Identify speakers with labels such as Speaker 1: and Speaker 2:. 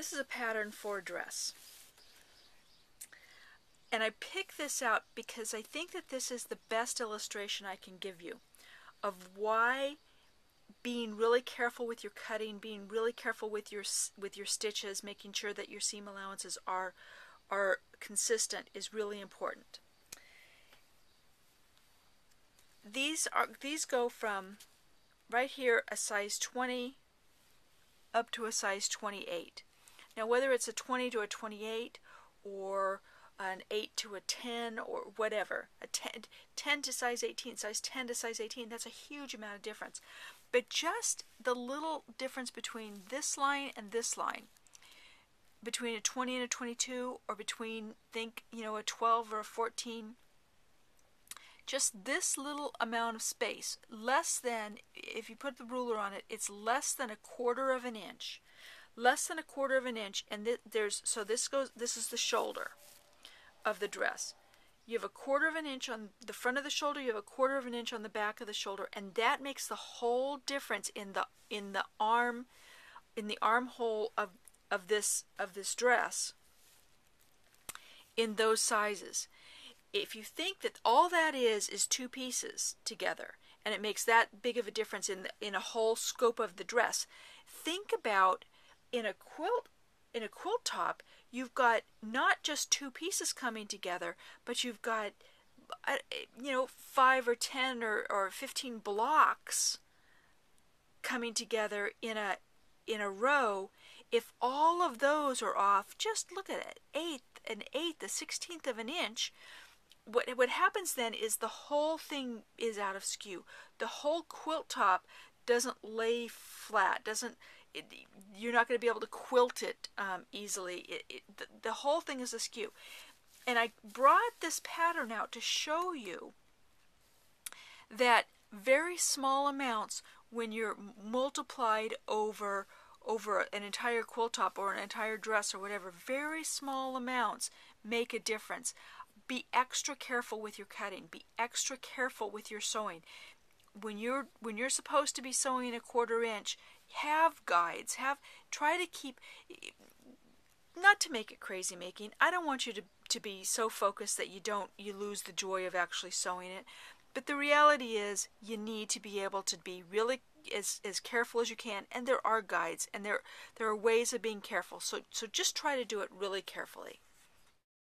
Speaker 1: this is a pattern for a dress. And I pick this out because I think that this is the best illustration I can give you of why being really careful with your cutting, being really careful with your stitches, making sure that your seam allowances are consistent is really important. These go from right here a size 20 up to a size 28. Now whether it's a 20 to a 28 or an 8 to a 10 or whatever, a 10 to size 18, size 10 to size 18, that's a huge amount of difference. But just the little difference between this line and this line, between a 20 and a 22, or between, think, a 12 or a 14, just this little amount of space, less than, if you put the ruler on it, it's less than a quarter of an inch. Less than a quarter of an inch, and this is the shoulder of the dress. You have a quarter of an inch on the front of the shoulder, you have a quarter of an inch on the back of the shoulder, and that makes the whole difference in the armhole of this dress in those sizes. If you think that all that is two pieces together, and it makes that big of a difference in a whole scope of the dress, think about in a quilt top, you've got not just two pieces coming together, but you've got 5 or 10 or 15 blocks coming together in a row. If all of those are off, just look at it, an eighth, a 16th of an inch. What happens then is the whole thing is out of skew. The whole quilt top doesn't lay flat, you're not going to be able to quilt it easily. The whole thing is askew. And I brought this pattern out to show you that very small amounts, when you're multiplied over an entire quilt top or an entire dress or whatever, very small amounts make a difference. Be extra careful with your cutting. Be extra careful with your sewing. When you're supposed to be sewing a quarter inch, have guides. Try to keep, not to make it crazy making. I don't want you to be so focused that you lose the joy of actually sewing it. But the reality is you need to be able to be really as careful as you can, and there are guides and there are ways of being careful. So just try to do it really carefully.